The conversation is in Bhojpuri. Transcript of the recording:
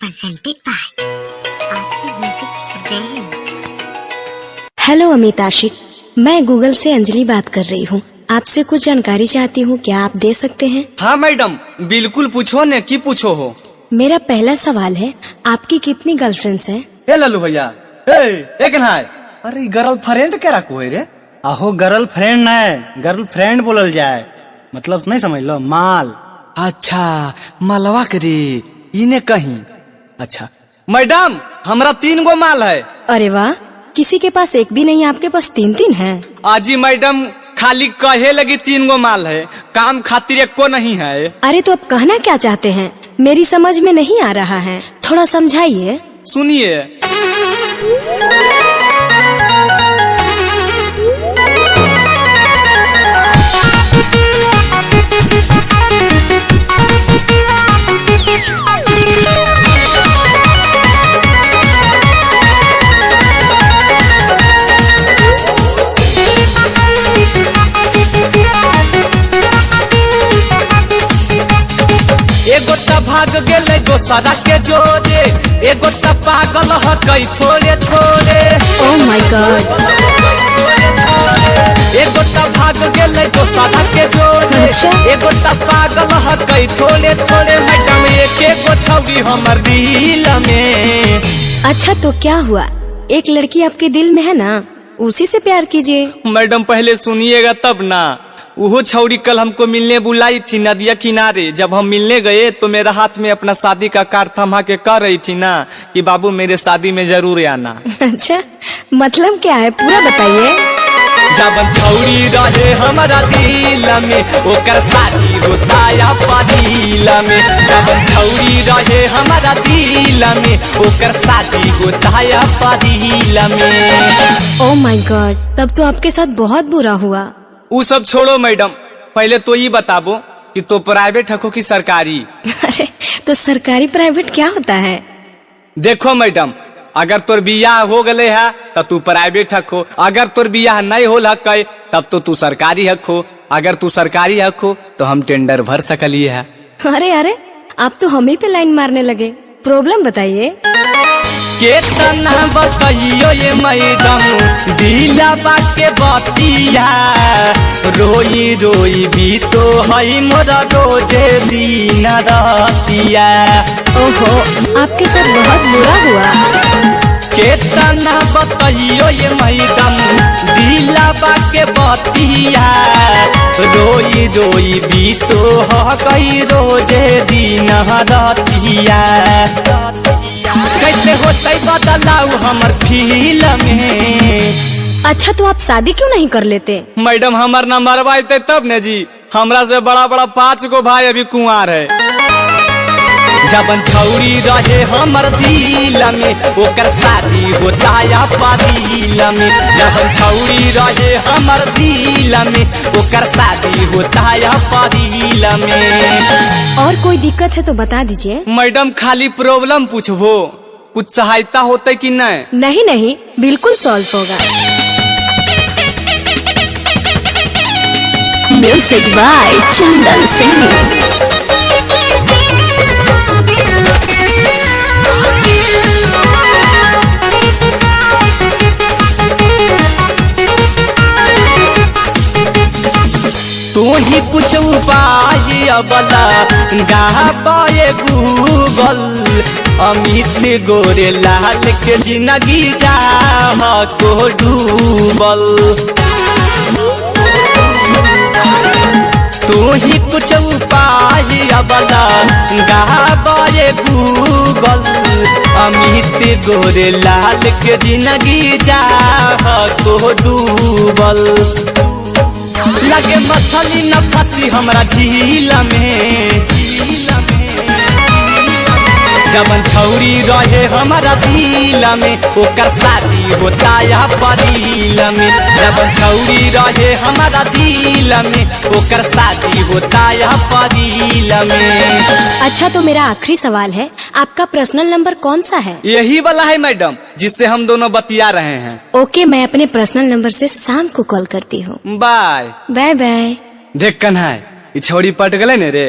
presented by आपकी म्यूजिक प्रेजेंट। हेलो अमित आशिक, मैं गूगल से अंजलि बात कर रही हूँ। आपसे कुछ जानकारी चाहती हूँ, क्या आप दे सकते हैं? हाँ मैडम, बिल्कुल पूछो ने, की पूछो हो। मेरा पहला सवाल है, आपकी कितनी गर्लफ्रेंड्स हैं? ए लल्लू भैया, एक है। अरे गर्लफ्रेंड क्या रखो है रे? आहो गर्लफ्रेंड न, गर्लफ्रेंड बोलल जाए, मतलब नहीं समझ लो, माल। अच्छा मालवा करी इन्हें कहीं। अच्छा मैडम, हमरा 3 गो माल है। अरे वाह, किसी के पास एक भी नहीं, आपके पास 3 हैं। आजी मैडम खाली कहे लगी 3 गो माल है, काम खातिर एक को नहीं है। अरे तो अब कहना क्या चाहते हैं? मेरी समझ में नहीं आ रहा है, थोड़ा समझाइए। सुनिए, एगो त भाग गेले दोसरा के जोरे, एगो त पागल ह कई थोड़े थोड़े। Oh my God. एगो त भाग गेले दोसरा के जोरे, अच्छा। एगो त पागल ह कई थोड़े थोड़े। मैडम एक छवि हमर दिल में। अच्छा तो क्या हुआ, एक लड़की आपके दिल में है ना, उसी से प्यार कीजिए। मैडम पहले सुनिएगा तब ना। वो छौरी कल हमको मिलने बुलाई थी नदिया किनारे। जब हम मिलने गए तो मेरा हाथ में अपना शादी का कार्ड थमा के कह रही थी ना कि बाबू मेरे शादी में जरूर आना। अच्छा, मतलब क्या है, पूरा बताइए। जब छौरी रहे हमारा दिल में, ओकर शादी होता या पदिल में। जब छौरी रहे हमारा दिल में, ओकर शादी होता या पदिल में। ओह माय गॉड, तब तो आपके साथ बहुत बुरा हुआ। वो सब छोड़ो मैडम, पहले तो ये बताबो कि तो प्राइवेट हको कि सरकारी? अरे तो सरकारी प्राइवेट क्या होता है? देखो मैडम, अगर तोर बियाह हो गले है तब तू प्राइवेट हको, अगर तोर बियाह नहीं होल है तब तो तू सरकारी हको। अगर तू सरकारी हको तो हम टेंडर भर सकलिए है। अरे अरे, आप तो हम ही पे लाइन मारने लगे। प्रॉब्लम बताइए। केतना बताइयो ये मैडम, दिलवा के बतिया। रोई रोई भी तो है मोरा रोजे दिन रातिया। ओहो, आपके साथ बहुत बुरा हुआ। केतना बताइयो ये मैडम, दिलवा के बतिया। रोई रोई भी तो है रोजे दिन रातिया। कैसे होते बदलाव हमर फील में। अच्छा तो आप शादी क्यों नहीं कर लेते? मैडम हमार ना मरवाते तब ने जी, हमरा से बड़ा बड़ा 5 गो भाई अभी कुंवार है। जबन छौरी रहे हमर दिल में, ओकर शादी होता या पदिल में। जबन छौरी रहे हमर दिल में, ओकर शादी होता या पदिल में। और कोई दिक्कत है तो बता दीजिए। मैडम खाली प्रॉब्लम पूछबो, कुछ सहायता होते कि नहीं? नहीं नहीं, बिल्कुल सॉल्व होगा। Music by Chandan Singh. तू ही कुछ उपाय अबला गाए गूगल। अमित गोरे लाल के जिंदगी जा को डूबल। तू ही कुछ उपाय अबला गाए गूगल। अमित गोरे लाल के जिंदगी जा को डूबल। लगे मछली न फंसी हमरा झील में। जबन छौरी रहे हमारा दिल में, ओकर शादी होता या पदिल में। जबन छौरी रहे हमारा दिल में, ओकर शादी होता या पदिल में। अच्छा तो मेरा आखिरी सवाल है, आपका पर्सनल नंबर कौन सा है? यही वाला है मैडम, जिससे हम दोनों बतिया रहे हैं। ओके, मैं अपने पर्सनल नंबर से शाम को कॉल करती हूँ। Bye bye bye. देख कन्हा, ये छौरी पट गले ने रे।